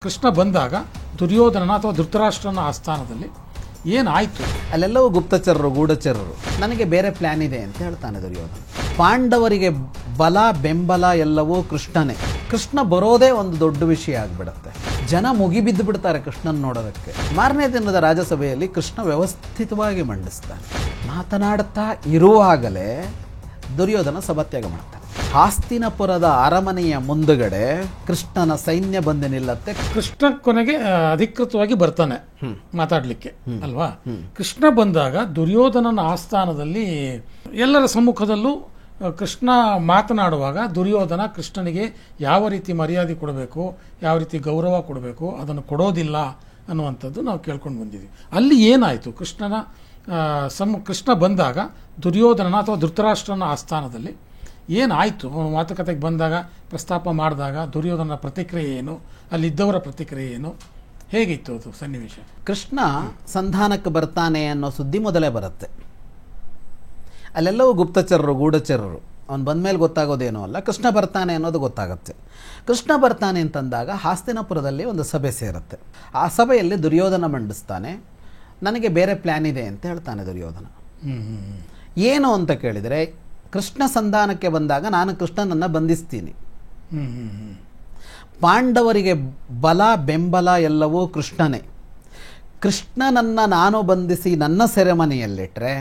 ಕೃಷ್ಣ ಬಂದಾಗ ದುರ್ಯೋಧನನ ಅಥವಾ ಧೃತರಾಷ್ಟ್ರನ ಆಸ್ಥಾನದಲ್ಲಿ ಏನಾಯಿತು? ಅಲ್ಲೆಲ್ಲವೂ ಗುಪ್ತಚರರು, ಗೂಢಚರರು. ನನಗೆ ಬೇರೆ ಪ್ಲ್ಯಾನ್ ಇದೆ ಅಂತ ಹೇಳ್ತಾನೆ ದುರ್ಯೋಧನ. ಪಾಂಡವರಿಗೆ ಬಲ ಬೆಂಬಲ ಎಲ್ಲವೂ ಕೃಷ್ಣನೇ. ಕೃಷ್ಣ ಬರೋದೇ ಒಂದು ದೊಡ್ಡ ವಿಷಯ ಆಗಿಬಿಡುತ್ತೆ. ಜನ ಮುಗಿಬಿದ್ದು ಬಿಡ್ತಾರೆ ಕೃಷ್ಣನ ನೋಡೋದಕ್ಕೆ. ಮಾರನೇ ದಿನದ ರಾಜಸಭೆಯಲ್ಲಿ ಕೃಷ್ಣ ವ್ಯವಸ್ಥಿತವಾಗಿ ಮಂಡಿಸ್ತಾನೆ. ಮಾತನಾಡ್ತಾ ಇರುವಾಗಲೇ ದುರ್ಯೋಧನ ಸಭಾತ್ಯಾಗ ಮಾಡ್ತಾನೆ. ಹಾಸ್ತಿನಪುರದ ಅರಮನೆಯ ಮುಂದುಗಡೆ ಕೃಷ್ಣನ ಸೈನ್ಯ ಬಂದು ನಿಲ್ಲತ್ತೆ. ಕೃಷ್ಣ ಕೊನೆಗೆ ಅಧಿಕೃತವಾಗಿ ಬರ್ತಾನೆ ಮಾತಾಡ್ಲಿಕ್ಕೆ ಅಲ್ವಾ? ಕೃಷ್ಣ ಬಂದಾಗ ದುರ್ಯೋಧನನ ಆಸ್ಥಾನದಲ್ಲಿ ಎಲ್ಲರ ಸಮ್ಮುಖದಲ್ಲೂ ಕೃಷ್ಣ ಮಾತನಾಡುವಾಗ ದುರ್ಯೋಧನ ಕೃಷ್ಣನಿಗೆ ಯಾವ ರೀತಿ ಮರ್ಯಾದೆ ಕೊಡಬೇಕು, ಯಾವ ರೀತಿ ಗೌರವ ಕೊಡಬೇಕು ಅದನ್ನು ಕೊಡೋದಿಲ್ಲ ಅನ್ನುವಂಥದ್ದು ನಾವು ಕೇಳ್ಕೊಂಡು ಬಂದಿದ್ದೀವಿ. ಅಲ್ಲಿ ಏನಾಯಿತು? ಕೃಷ್ಣ ಬಂದಾಗ ದುರ್ಯೋಧನನ ಅಥವಾ ಧೃತರಾಷ್ಟ್ರನ ಆಸ್ಥಾನದಲ್ಲಿ ಏನಾಯಿತು? ಮಾತುಕತೆಗೆ ಬಂದಾಗ, ಪ್ರಸ್ತಾಪ ಮಾಡಿದಾಗ ದುರ್ಯೋಧನನ ಪ್ರತಿಕ್ರಿಯೆ ಏನು, ಅಲ್ಲಿದ್ದವರ ಪ್ರತಿಕ್ರಿಯೆ ಏನು, ಹೇಗಿತ್ತು ಅದು ಸನ್ನಿವೇಶ? ಕೃಷ್ಣ ಸಂಧಾನಕ್ಕೆ ಬರ್ತಾನೆ ಅನ್ನೋ ಸುದ್ದಿ ಮೊದಲೇ ಬರುತ್ತೆ. ಅಲ್ಲೆಲ್ಲವೂ ಗುಪ್ತಚರರು, ಗೂಢಚರರು. ಅವನು ಬಂದಮೇಲೆ ಗೊತ್ತಾಗೋದೇನೋ ಅಲ್ಲ, ಕೃಷ್ಣ ಬರ್ತಾನೆ ಅನ್ನೋದು ಗೊತ್ತಾಗುತ್ತೆ. ಕೃಷ್ಣ ಬರ್ತಾನೆ ಅಂತಂದಾಗ ಹಾಸ್ತಿನಪುರದಲ್ಲಿ ಒಂದು ಸಭೆ ಸೇರುತ್ತೆ. ಆ ಸಭೆಯಲ್ಲಿ ದುರ್ಯೋಧನ ಮಂಡಿಸ್ತಾನೆ. ನನಗೆ ಬೇರೆ ಪ್ಲ್ಯಾನ್ ಇದೆ ಅಂತ ಹೇಳ್ತಾನೆ ದುರ್ಯೋಧನ. ಏನು ಅಂತ ಕೇಳಿದರೆ, ಕೃಷ್ಣ ಸಂಧಾನಕ್ಕೆ ಬಂದಾಗ ನಾನು ಕೃಷ್ಣನನ್ನು ಬಂಧಿಸ್ತೀನಿ. ಪಾಂಡವರಿಗೆ ಬಲ ಬೆಂಬಲ ಎಲ್ಲವೂ ಕೃಷ್ಣನೇ. ಕೃಷ್ಣನನ್ನು ನಾನು ಬಂಧಿಸಿ ನನ್ನ ಸೆರೆಮನೆಯಲ್ಲಿಟ್ಟರೆ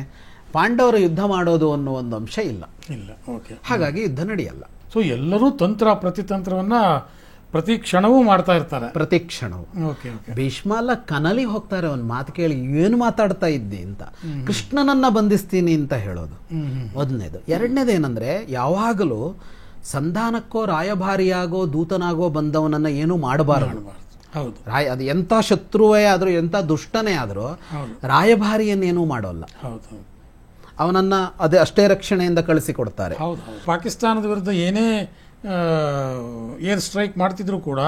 ಪಾಂಡವರು ಯುದ್ಧ ಮಾಡೋದು ಅನ್ನೋ ಒಂದು ಅಂಶ ಇಲ್ಲ. ಹಾಗಾಗಿ ಯುದ್ಧ ನಡೆಯಲ್ಲ. ಸೊ ಎಲ್ಲರೂ ತಂತ್ರ ಪ್ರತಿತಂತ್ರವನ್ನು ಪ್ರತಿ ಕ್ಷಣವೂ ಮಾಡ್ತಾ ಇರ್ತಾರೆ. ಪ್ರತಿ ಕ್ಷಣವು. ಭೀಷ್ಮಲ್ಲ ಕನಲಿ ಹೋಗ್ತಾರೆ. ಒಂದು ಮಾತು ಕೇಳಿ ಏನು ಮಾತಾಡ್ತಾ ಇದ್ದಿ ಅಂತ. ಕೃಷ್ಣನನ್ನ ಬಂಧಿಸ್ತೀನಿ ಅಂತ ಹೇಳೋದು ಮೊದಲನೇದು. ಎರಡನೇದೇನೆಂದ್ರೆ, ಯಾವಾಗಲೂ ಸಂಧಾನಕ್ಕೋ ರಾಯಭಾರಿಯಾಗೋ ದೂತನಾಗೋ ಬಂದವನನ್ನ ಏನೂ ಮಾಡಬಾರದು. ಅದು ಎಂಥ ಶತ್ರುವೇ ಆದರೂ, ಎಂಥ ದುಷ್ಟನೇ ಆದರೂ ರಾಯಭಾರಿಯನ್ನೇನೂ ಮಾಡೋಲ್ಲ. ಅವನನ್ನ ಅಷ್ಟೇ ರಕ್ಷಣೆಯಿಂದ ಕಳಿಸಿಕೊಡ್ತಾರೆ. ಪಾಕಿಸ್ತಾನದ ವಿರುದ್ಧ ಏನೇ ಏರ್ ಸ್ಟ್ರೈಕ್ ಮಾಡ್ತಿದ್ರು ಕೂಡ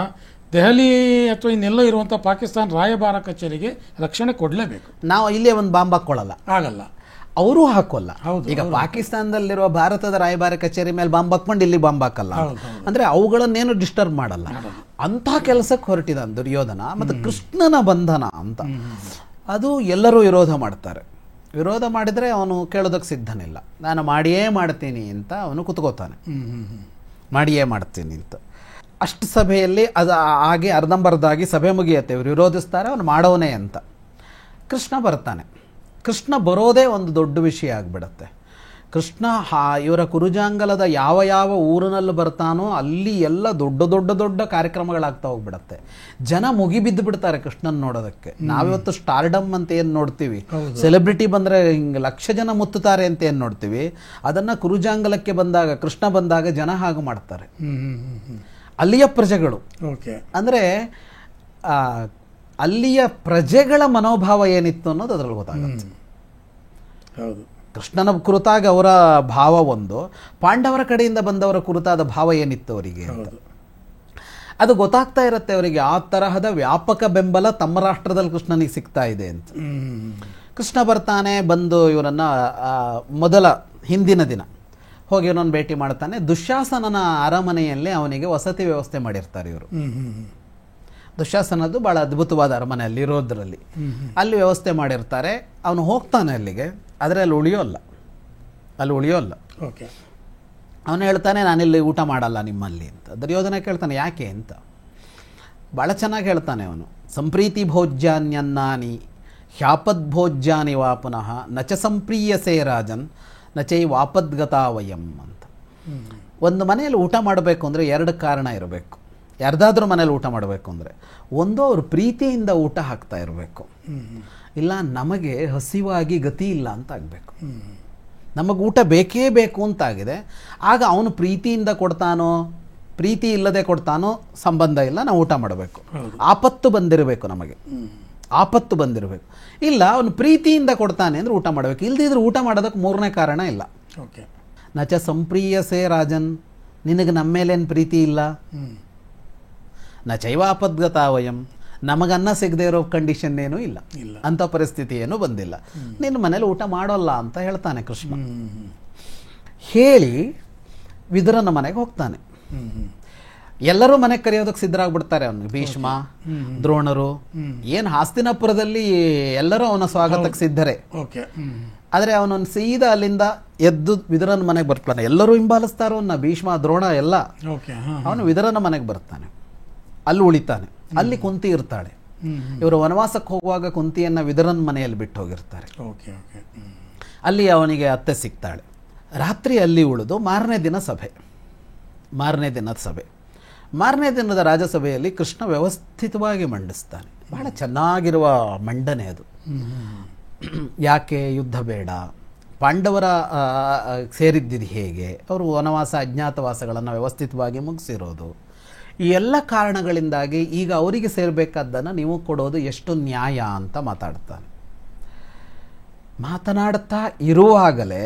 ದೆಹಲಿ ಅಥವಾ ಇನ್ನೆಲ್ಲ ಇರುವಂಥ ಪಾಕಿಸ್ತಾನ ರಾಯಭಾರ ಕಚೇರಿಗೆ ರಕ್ಷಣೆ ಕೊಡಲೇಬೇಕು. ನಾವು ಇಲ್ಲೇ ಒಂದು ಬಾಂಬ್ ಹಾಕೊಳ್ಳಲ್ಲ, ಆಗಲ್ಲ. ಅವರು ಹಾಕೋಲ್ಲ. ಈಗ ಪಾಕಿಸ್ತಾನದಲ್ಲಿರುವ ಭಾರತದ ರಾಯಭಾರ ಕಚೇರಿ ಮೇಲೆ ಬಾಂಬ್ ಹಾಕೊಂಡು ಇಲ್ಲಿ ಬಾಂಬ್ ಹಾಕಲ್ಲ. ಅಂದ್ರೆ ಅವುಗಳನ್ನೇನು ಡಿಸ್ಟರ್ಬ್ ಮಾಡಲ್ಲ. ಅಂಥ ಕೆಲಸಕ್ಕೆ ಹೊರಟಿದ ದುರ್ಯೋಧನ. ಮತ್ತು ಕೃಷ್ಣನ ಬಂಧನ ಅಂತ ಅದು ಎಲ್ಲರೂ ವಿರೋಧ ಮಾಡ್ತಾರೆ. ವಿರೋಧ ಮಾಡಿದರೆ ಅವನು ಕೇಳೋದಕ್ಕೆ ಸಿದ್ಧನಿಲ್ಲ. ನಾನು ಮಾಡಿಯೇ ಮಾಡ್ತೀನಿ ಅಂತ ಅವನು ಕುತ್ಕೋತಾನೆ. ಮಾಡಿಯೇ ಮಾಡ್ತೀನಿ ಅಂತ. ಅಷ್ಟು ಸಭೆಯಲ್ಲಿ ಅದು ಹಾಗೆ ಅರ್ಧಂಬರ್ಧಾಗಿ ಸಭೆ ಮುಗಿಯುತ್ತೆ. ಇವರು ವಿರೋಧಿಸ್ತಾರೆ, ಅವನು ಮಾಡೋನೇ ಅಂತ. ಕೃಷ್ಣ ಬರ್ತಾನೆ. ಕೃಷ್ಣ ಬರೋದೇ ಒಂದು ದೊಡ್ಡ ವಿಷಯ ಆಗಿಬಿಡತ್ತೆ. ಕೃಷ್ಣ ಇವರ ಕುರುಜಾಂಗಲದ ಯಾವ ಯಾವ ಊರಿನಲ್ಲಿ ಬರ್ತಾನೋ ಅಲ್ಲಿ ಎಲ್ಲ ದೊಡ್ಡ ದೊಡ್ಡ ದೊಡ್ಡ ಕಾರ್ಯಕ್ರಮಗಳಾಗ್ತಾ ಹೋಗ್ಬಿಡತ್ತೆ. ಜನ ಮುಗಿಬಿದ್ದು ಬಿಡ್ತಾರೆ ಕೃಷ್ಣನ್ ನೋಡೋದಕ್ಕೆ. ನಾವಿವತ್ತು ಸ್ಟಾರ್ಡಮ್ ಅಂತ ಏನು ನೋಡ್ತೀವಿ, ಸೆಲೆಬ್ರಿಟಿ ಬಂದರೆ ಹಿಂಗೆ ಲಕ್ಷ ಜನ ಮುತ್ತುತ್ತಾರೆ ಅಂತ ಏನು ನೋಡ್ತೀವಿ, ಅದನ್ನು ಕುರುಜಾಂಗಲಕ್ಕೆ ಬಂದಾಗ, ಕೃಷ್ಣ ಬಂದಾಗ ಜನ ಹಾಗೆ ಮಾಡ್ತಾರೆ. ಅಲ್ಲಿಯ ಪ್ರಜೆಗಳು ಅಂದರೆ ಅಲ್ಲಿಯ ಪ್ರಜೆಗಳ ಮನೋಭಾವ ಏನಿತ್ತು ಅನ್ನೋದು ಅದರಲ್ಲಿ ಗೊತ್ತಾಗುತ್ತೆ. ಕೃಷ್ಣನ ಕುರಿತಾಗಿ ಅವರ ಭಾವ ಒಂದು, ಪಾಂಡವರ ಕಡೆಯಿಂದ ಬಂದವರ ಕುರಿತಾದ ಭಾವ ಏನಿತ್ತು ಅವರಿಗೆ ಅಂತ ಅದು ಗೊತ್ತಾಗ್ತಾ ಇರುತ್ತೆ ಅವರಿಗೆ. ಆ ತರಹದ ವ್ಯಾಪಕ ಬೆಂಬಲ ತಮ್ಮ ರಾಷ್ಟ್ರದಲ್ಲಿ ಕೃಷ್ಣನಿಗೆ ಸಿಗ್ತಾ ಇದೆ ಅಂತ. ಕೃಷ್ಣ ಬರ್ತಾನೆ. ಬಂದು ಇವರನ್ನು ಮೊದಲ ಹಿಂದಿನ ದಿನ ಹೋಗಿ ಇವನನ್ನು ಭೇಟಿ ಮಾಡ್ತಾನೆ. ದುಶ್ಯಾಸನನ ಅರಮನೆಯಲ್ಲಿ ಅವನಿಗೆ ವಸತಿ ವ್ಯವಸ್ಥೆ ಮಾಡಿರ್ತಾರೆ ಇವರು. ದುಶ್ಯಾಸನದ್ದು ಭಾಳ ಅದ್ಭುತವಾದ ಅರಮನೆ ಅಲ್ಲಿರೋದ್ರಲ್ಲಿ. ಅಲ್ಲಿ ವ್ಯವಸ್ಥೆ ಮಾಡಿರ್ತಾರೆ. ಅವನು ಹೋಗ್ತಾನೆ ಅಲ್ಲಿಗೆ, ಆದರೆ ಅಲ್ಲಿ ಉಳಿಯೋಲ್ಲ. ಅವನು ಹೇಳ್ತಾನೆ, ನಾನಿಲ್ಲಿ ಊಟ ಮಾಡಲ್ಲ ನಿಮ್ಮಲ್ಲಿ ಅಂತ. ದುರ್ಯೋಧನ ಕೇಳ್ತಾನೆ, ಯಾಕೆ ಅಂತ. ಭಾಳ ಚೆನ್ನಾಗಿ ಹೇಳ್ತಾನೆ ಅವನು. ಸಂಪ್ರೀತಿ ಭೋಜ್ಯಾನ್ಯನ್ನಾನಿ ಹ್ಯಾಪದ್ಭೋಜ್ಯಾನಿ ವಾ ಪುನಃ ನಚ ಸಂಪ್ರೀಯಸೇ ರಾಜನ್ ನಚೈ ವಾಪದ್ಗತಾ ವಯಂ ಅಂತ. ಒಂದು ಮನೆಯಲ್ಲಿ ಊಟ ಮಾಡಬೇಕು ಅಂದರೆ ಎರಡು ಕಾರಣ ಇರಬೇಕು. ಯಾರ್ದಾದ್ರೂ ಮನೇಲಿ ಊಟ ಮಾಡಬೇಕು ಅಂದರೆ, ಒಂದು ಅವರು ಪ್ರೀತಿಯಿಂದ ಊಟ ಹಾಕ್ತಾ ಇರಬೇಕು, ಇಲ್ಲ ನಮಗೆ ಹಸಿವಾಗಿ ಗತಿ ಇಲ್ಲ ಅಂತ ಆಗಬೇಕು. ನಮಗೆ ಊಟ ಬೇಕೇ ಬೇಕು ಅಂತಾಗಿದೆ. ಆಗ ಅವನು ಪ್ರೀತಿಯಿಂದ ಕೊಡ್ತಾನೋ ಪ್ರೀತಿ ಇಲ್ಲದೆ ಕೊಡ್ತಾನೋ ಸಂಬಂಧ ಇಲ್ಲ, ನಾವು ಊಟ ಮಾಡಬೇಕು. ಆಪತ್ತು ಬಂದಿರಬೇಕು, ನಮಗೆ ಆಪತ್ತು ಬಂದಿರಬೇಕು. ಇಲ್ಲ ಅವನು ಪ್ರೀತಿಯಿಂದ ಕೊಡ್ತಾನೆ ಅಂದರೆ ಊಟ ಮಾಡಬೇಕು. ಇಲ್ಲದಿದ್ರೆ ಊಟ ಮಾಡೋದಕ್ಕೆ ಮೂರನೇ ಕಾರಣ ಇಲ್ಲ. ನಚ ಸಂಪ್ರೀಯಸೇ ರಾಜನ್, ನಿನಗೆ ನಮ್ಮ ಮೇಲೇನು ಪ್ರೀತಿ ಇಲ್ಲ. ನ ಚೈವಾಪದ್ಗತಾ ವಯಂ, ನಮಗನ್ನ ಸಿಗದೆ ಇರೋ ಕಂಡೀಷನ್ ಏನೂ ಇಲ್ಲ, ಅಂಥ ಪರಿಸ್ಥಿತಿ ಏನೂ ಬಂದಿಲ್ಲ. ನಿನ್ನ ಮನೇಲಿ ಊಟ ಮಾಡೋಲ್ಲ ಅಂತ ಹೇಳ್ತಾನೆ ಕೃಷ್ಣ. ಹೇಳಿ ವಿದುರನ ಮನೆಗೆ ಹೋಗ್ತಾನೆ. ಎಲ್ಲರೂ ಮನೆಗೆ ಕರೆಯೋದಕ್ಕೆ ಸಿದ್ಧರಾಗ್ಬಿಡ್ತಾರೆ ಅವನಿಗೆ. ಭೀಷ್ಮ, ದ್ರೋಣರು, ಏನು ಹಸ್ತಿನಾಪುರದಲ್ಲಿ ಎಲ್ಲರೂ ಅವನ ಸ್ವಾಗತಕ್ಕೆ ಸಿದ್ಧರೇ. ಆದರೆ ಅವನೊಂದು ಸೀದಾ ಅಲ್ಲಿಂದ ಎದ್ದು ವಿದುರನ ಮನೆಗೆ ಬರ್ತಾನೆ. ಎಲ್ಲರೂ ಹಿಂಬಾಲಿಸ್ತಾರೋ ಅವನ್ನ, ಭೀಷ್ಮ, ದ್ರೋಣ ಎಲ್ಲ. ಅವನು ವಿದುರನ ಮನೆಗೆ ಬರ್ತಾನೆ, ಅಲ್ಲಿ ಉಳಿತಾನೆ. ಅಲ್ಲಿ ಕುಂತಿ ಇರ್ತಾಳೆ. ಇವರು ವನವಾಸಕ್ಕೆ ಹೋಗುವಾಗ ಕುಂತಿಯನ್ನ ವಿದುರನ ಮನೆಯಲ್ಲಿ ಬಿಟ್ಟು ಹೋಗಿರ್ತಾರೆ. ಅಲ್ಲಿ ಅವನಿಗೆ ಅತ್ತೆ ಸಿಗ್ತಾಳೆ. ರಾತ್ರಿ ಅಲ್ಲಿ ಉಳಿದು ಮಾರನೇ ದಿನದ ರಾಜಸಭೆಯಲ್ಲಿ ಕೃಷ್ಣ ವ್ಯವಸ್ಥಿತವಾಗಿ ಮಂಡಿಸ್ತಾನೆ. ಬಹಳ ಚೆನ್ನಾಗಿರುವ ಮಂಡನೆ ಅದು. ಯಾಕೆ ಯುದ್ಧ ಬೇಡ, ಪಾಂಡವರ ಸೇರಿದ್ದಿದ್ದು ಹೇಗೆ, ಅವರು ವನವಾಸ ಅಜ್ಞಾತವಾಸಗಳನ್ನು ವ್ಯವಸ್ಥಿತವಾಗಿ ಮುಗಿಸಿರೋದು, ಈ ಎಲ್ಲ ಕಾರಣಗಳಿಂದಾಗಿ ಈಗ ಅವರಿಗೆ ಸೇರಬೇಕಾದ್ದನ್ನು ನೀವು ಕೊಡೋದು ಎಷ್ಟು ನ್ಯಾಯ ಅಂತ ಮಾತನಾಡ್ತಾ ಇರುವಾಗಲೇ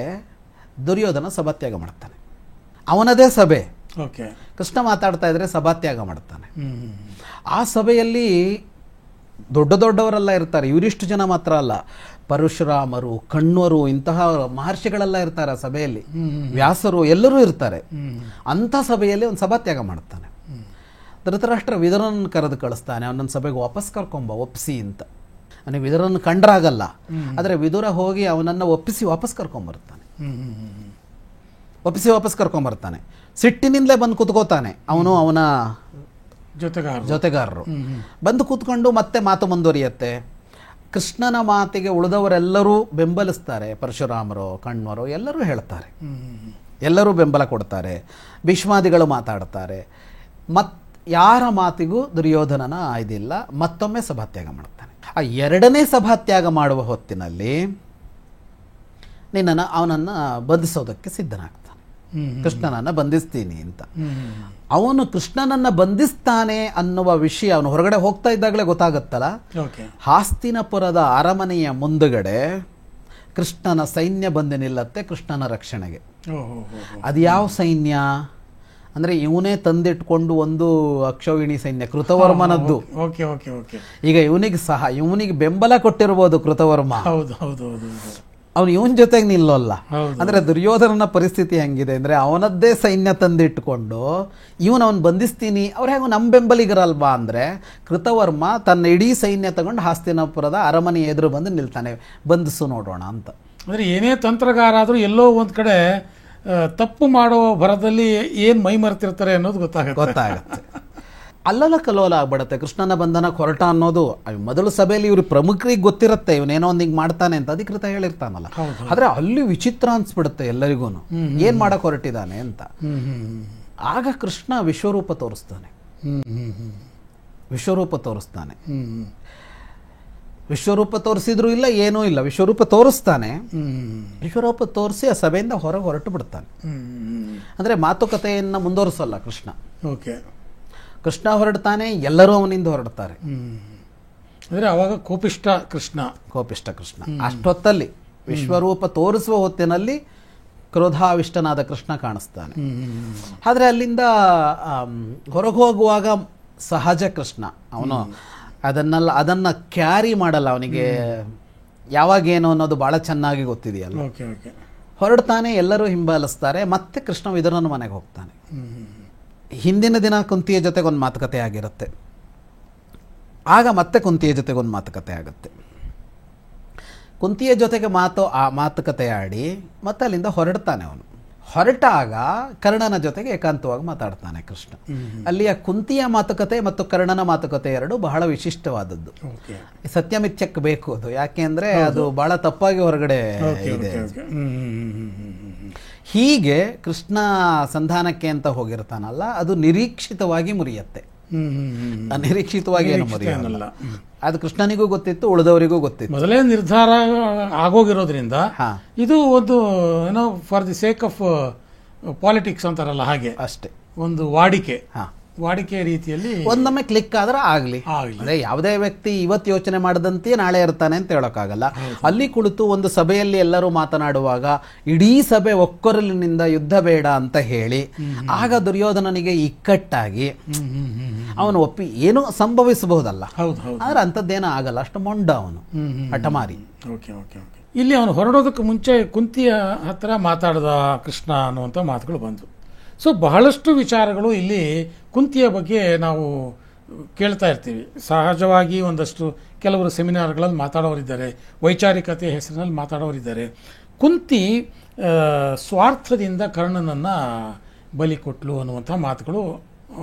ದುರ್ಯೋಧನ ಸಭಾತ್ಯಾಗ ಮಾಡ್ತಾನೆ. ಅವನದೇ ಸಭೆ, ಕೃಷ್ಣ ಮಾತಾಡ್ತಾ ಇದ್ರೆ ಸಭಾತ್ಯಾಗ ಮಾಡ್ತಾನೆ. ಆ ಸಭೆಯಲ್ಲಿ ದೊಡ್ಡವರೆಲ್ಲ ಇರ್ತಾರೆ. ಇವರಿಷ್ಟು ಜನ ಮಾತ್ರ ಅಲ್ಲ, ಪರಶುರಾಮರು, ಕಣ್ವರು, ಇಂತಹ ಮಹರ್ಷಿಗಳೆಲ್ಲ ಇರ್ತಾರೆ ಆ ಸಭೆಯಲ್ಲಿ, ವ್ಯಾಸರು ಎಲ್ಲರೂ ಇರ್ತಾರೆ. ಅಂಥ ಸಭೆಯಲ್ಲಿ ಒಂದು ಸಭಾತ್ಯಾಗ ಮಾಡ್ತಾನೆ. ಧೃತರಾಷ್ಟ್ರ ವಿದುರನ ಕರೆದು ಕಳಿಸ್ತಾನೆ, ಅವನನ್ನ ಸಭೆಗೆ ವಾಪಸ್ ಒಪ್ಪಿಸಿ ಅಂತ. ಅವನಿಗೆ ವಿದುರನ ಕಂಡ್ರಾಗಲ್ಲ, ಆದರೆ ವಿದುರ ಹೋಗಿ ಅವನನ್ನು ಒಪ್ಪಿಸಿ ವಾಪಸ್ ಕರ್ಕೊಂಬರ್ತಾನೆ. ಸಿಟ್ಟಿನಿಂದಲೇ ಬಂದು ಕೂತ್ಕೋತಾನೆ ಅವನು, ಅವನ ಜೊತೆಗಾರರು ಬಂದು ಕೂತ್ಕೊಂಡು ಮತ್ತೆ ಮಾತು ಮುಂದುವರಿಯುತ್ತೆ. ಕೃಷ್ಣನ ಮಾತಿಗೆ ಉಳಿದವರೆಲ್ಲರೂ ಬೆಂಬಲಿಸ್ತಾರೆ. ಪರಶುರಾಮರು, ಕಣ್ವರು ಎಲ್ಲರೂ ಹೇಳ್ತಾರೆ, ಎಲ್ಲರೂ ಬೆಂಬಲ ಕೊಡ್ತಾರೆ. ಭೀಷ್ಮಾದಿಗಳು ಮಾತಾಡ್ತಾರೆ. ಯಾರ ಮಾತಿಗೂ ದುರ್ಯೋಧನನ ಇದಿಲ್ಲ. ಮತ್ತೊಮ್ಮೆ ಸಭಾತ್ಯಾಗ ಮಾಡ್ತಾನೆ. ಆ ಎರಡನೇ ಸಭಾತ್ಯಾಗ ಮಾಡುವ ಹೊತ್ತಿನಲ್ಲಿ ಅವನನ್ನು ಬಂಧಿಸೋದಕ್ಕೆ ಸಿದ್ಧನಾಗ್ತಾನೆ. ಕೃಷ್ಣನನ್ನು ಬಂಧಿಸ್ತೀನಿ ಅಂತ. ಅವನು ಕೃಷ್ಣನನ್ನು ಬಂಧಿಸ್ತಾನೆ ಅನ್ನುವ ವಿಷಯ ಅವನು ಹೊರಗಡೆ ಹೋಗ್ತಾ ಇದ್ದಾಗಲೇ ಗೊತ್ತಾಗುತ್ತಲ್ಲ. ಹಸ್ತಿನಾಪುರದ ಅರಮನೆಯ ಮುಂದುಗಡೆ ಕೃಷ್ಣನ ಸೈನ್ಯ ಬಂದು ನಿಲ್ಲತ್ತೆ ಕೃಷ್ಣನ ರಕ್ಷಣೆಗೆ. ಅದು ಯಾವ ಸೈನ್ಯ ಅಂದ್ರೆ ಇವನೇ ತಂದಿಟ್ಕೊಂಡು ಒಂದು ಅಕ್ಷೌಹಿಣಿ ಸೈನ್ಯ, ಕೃತವರ್ಮನದ್ದು. ಈಗ ಇವನಿಗೆ ಬೆಂಬಲ ಕೊಟ್ಟಿರ್ಬೋದು ಕೃತವರ್ಮ. ಅವನು ಇವನ್ ಜೊತೆಗೆ ನಿಲ್ಲೋಲ್ಲ. ಅಂದ್ರೆ ದುರ್ಯೋಧನನ ಪರಿಸ್ಥಿತಿ ಹೆಂಗಿದೆ ಅಂದ್ರೆ, ಅವನದ್ದೇ ಸೈನ್ಯ ತಂದಿಟ್ಕೊಂಡು ಅವನ್ ಬಂಧಿಸ್ತೀನಿ, ಅವ್ರು ಹೇಗೂ ನಮ್ಮ ಬೆಂಬಲಿಗರಲ್ವಾ ಅಂದ್ರೆ, ಕೃತವರ್ಮ ತನ್ನ ಇಡೀ ಸೈನ್ಯ ತಗೊಂಡು ಹಸ್ತಿನಾಪುರದ ಅರಮನೆ ಎದುರು ಬಂದು ನಿಲ್ತಾನೆ, ಬಂಧಿಸು ನೋಡೋಣ ಅಂತ. ಅಂದ್ರೆ ಏನೇ ತಂತ್ರಗಾರ ಆದ್ರೂ ಎಲ್ಲೋ ಒಂದ್ ಕಡೆ ತಪ್ಪು ಮಾಡೋ ಭರದಲ್ಲಿ ಏನ್ ಮೈ ಮರೆತಿರ್ತಾರೆ ಅನ್ನೋದು ಗೊತ್ತಾಗುತ್ತೆ. ಅಲ್ಲಲ್ಲ ಕಲೋಲ ಆಗ್ಬಿಡತ್ತೆ. ಕೃಷ್ಣನ ಬಂಧನ ಹೊರಟ ಅನ್ನೋದು ಮೊದಲು ಸಭೆಯಲ್ಲಿ ಇವ್ರು ಪ್ರಮುಖರಿಗೆ ಗೊತ್ತಿರುತ್ತೆ, ಇವನೇನೋ ಒಂದ್ ಹಿಂಗ್ ಮಾಡ್ತಾನೆ ಅಂತ ಅಧಿಕೃತ ಹೇಳಿರ್ತಾನಲ್ಲ. ಆದ್ರೆ ಅಲ್ಲಿ ವಿಚಿತ್ರ ಅನ್ಸ್ಬಿಡುತ್ತೆ ಎಲ್ಲರಿಗೂ, ಏನ್ ಮಾಡಕ್ ಹೊರಟಿದ್ದಾನೆ ಅಂತ. ಆಗ ಕೃಷ್ಣ ವಿಶ್ವರೂಪ ತೋರಿಸ್ತಾನೆ. ವಿಶ್ವರೂಪ ತೋರಿಸಿದ್ರು ಇಲ್ಲ, ಏನೂ ಇಲ್ಲ, ವಿಶ್ವರೂಪ ತೋರಿಸ್ತಾನೆ. ವಿಶ್ವರೂಪ ತೋರಿಸಿ ಆ ಸಭೆಯಿಂದ ಹೊರಟು ಬಿಡ್ತಾನೆ. ಅಂದ್ರೆ ಮಾತುಕತೆಯನ್ನ ಮುಂದುವರಿಸಲ್ಲ ಕೃಷ್ಣ. ಕೃಷ್ಣ ಹೊರಡ್ತಾನೆ, ಎಲ್ಲರೂ ಅವನಿಂದ ಹೊರಡ್ತಾರೆ. ಅಂದ್ರೆ ಅವಾಗ ಕೋಪಿಷ್ಟ ಕೃಷ್ಣ. ಅಷ್ಟೊತ್ತಲ್ಲಿ ವಿಶ್ವರೂಪ ತೋರಿಸುವ ಹೊತ್ತಿನಲ್ಲಿ ಕ್ರೋಧಾವಿಷ್ಟನಾದ ಕೃಷ್ಣ ಕಾಣಿಸ್ತಾನೆ. ಆದ್ರೆ ಅಲ್ಲಿಂದ ಹೊರಗೆ ಹೋಗುವಾಗ ಸಹಜ ಕೃಷ್ಣ ಅವನು ಅದನ್ನ ಕ್ಯಾರಿ ಮಾಡಲ್ಲ. ಅವನಿಗೆ ಯಾವಾಗೇನು ಅನ್ನೋದು ಬಹಳ ಚೆನ್ನಾಗಿ ಗೊತ್ತಿದೆಯಲ್ಲ. ಹೊರಡ್ತಾನೆ, ಎಲ್ಲರೂ ಹಿಂಬಾಲಿಸ್ತಾರೆ. ಮತ್ತೆ ಕೃಷ್ಣ ವಿದುರನ ಮನೆಗೆ ಹೋಗ್ತಾನೆ. ಹಿಂದಿನ ದಿನ ಕುಂತಿಯ ಜೊತೆಗೆ ಒಂದು ಮಾತುಕತೆ ಆಗಿರುತ್ತೆ. ಆಗ ಮತ್ತೆ ಕುಂತಿಯ ಜೊತೆಗೆ ಒಂದು ಮಾತುಕತೆ ಆಗುತ್ತೆ. ಕುಂತಿಯ ಜೊತೆಗೆ ಮಾತುಕತೆ ಆಡಿ ಮತ್ತೆ ಅಲ್ಲಿಂದ ಹೊರಡ್ತಾನೆ. ಅವನು ಹೊರಟಾಗ ಕರ್ಣನ ಜೊತೆಗೆ ಏಕಾಂತವಾಗಿ ಮಾತಾಡ್ತಾನೆ ಕೃಷ್ಣ. ಅಲ್ಲಿಯ ಕುಂತಿಯ ಮಾತುಕತೆ ಮತ್ತು ಕರ್ಣನ ಮಾತುಕತೆ ಎರಡು ಬಹಳ ವಿಶಿಷ್ಟವಾದದ್ದು. ಸತ್ಯಮಿಥ್ಯಕ್ಕೆ ಬೇಕು ಅದು, ಯಾಕೆ ಅಂದ್ರೆ ಅದು ಬಹಳ ತಪ್ಪಾಗಿ ಹೊರಗಡೆ ಇದೆ. ಹೀಗೆ ಕೃಷ್ಣ ಸಂಧಾನಕ್ಕೆ ಅಂತ ಹೋಗಿರ್ತಾನಲ್ಲ, ಅದು ನಿರೀಕ್ಷಿತವಾಗಿ ಮುರಿಯತ್ತೆ. ಅನಿರೀಕ್ಷಿತವಾಗಿ ಏನು ಮುರಿಯಲ್ಲ. ಅದು ಕೃಷ್ಣನಿಗೂ ಗೊತ್ತಿತ್ತು, ಉಳಿದವರಿಗೂ ಗೊತ್ತಿತ್ತು. ಮೊದಲೇ ನಿರ್ಧಾರ ಆಗೋಗಿರೋದ್ರಿಂದ ಇದು ಒಂದು ಏನೋ for the sake of politics ಅಂತಾರಲ್ಲ ಹಾಗೆ, ಅಷ್ಟೇ ಒಂದು ವಾಡಿಕೆ ರೀತಿಯಲ್ಲಿ ಒಂದೊಮ್ಮೆ ಕ್ಲಿಕ್ ಆದ್ರೆ ಆಗ್ಲಿ. ಅಂದ್ರೆ ಯಾವುದೇ ವ್ಯಕ್ತಿ ಇವತ್ತು ಯೋಚನೆ ಮಾಡದಂತೆ ನಾಳೆ ಇರ್ತಾನೆ ಅಂತ ಹೇಳೋಕ್ಕಾಗಲ್ಲ. ಅಲ್ಲಿ ಕುಳಿತು ಒಂದು ಸಭೆಯಲ್ಲಿ ಎಲ್ಲರೂ ಮಾತನಾಡುವಾಗ ಇಡೀ ಸಭೆ ಒಕ್ಕೊರಲಿನಿಂದ ಯುದ್ಧ ಬೇಡ ಅಂತ ಹೇಳಿ ಆಗ ದುರ್ಯೋಧನನಿಗೆ ಇಕ್ಕಟ್ಟಾಗಿ ಅವನು ಒಪ್ಪಿ ಏನೋ ಸಂಭವಿಸಬಹುದಲ್ಲ. ಆದ್ರೆ ಅಂಥದ್ದೇನೋ ಆಗಲ್ಲ. ಅಷ್ಟು ಮೊಂಡ ಅವನು, ಹಠಮಾರಿ. ಇಲ್ಲಿ ಅವನು ಹೊರಡೋದಕ್ಕೆ ಮುಂಚೆ ಕುಂತಿಯ ಹತ್ರ ಮಾತಾಡ್ದ ಕೃಷ್ಣ ಅನ್ನುವಂಥ ಮಾತುಗಳು ಬಂತು. ಸೊ ಬಹಳಷ್ಟು ವಿಚಾರಗಳು ಇಲ್ಲಿ ಕುಂತಿಯ ಬಗ್ಗೆ ನಾವು ಕೇಳ್ತಾ ಇರ್ತೀವಿ. ಸಹಜವಾಗಿ ಒಂದಷ್ಟು ಕೆಲವರು ಸೆಮಿನಾರ್ಗಳಲ್ಲಿ ಮಾತಾಡೋರಿದ್ದಾರೆ, ವೈಚಾರಿಕತೆ ಹೆಸರಿನಲ್ಲಿ ಮಾತಾಡೋರಿದ್ದಾರೆ. ಕುಂತಿ ಸ್ವಾರ್ಥದಿಂದ ಕರ್ಣನನ್ನು ಬಲಿ ಕೊಟ್ಲು ಅನ್ನುವಂಥ ಮಾತುಗಳು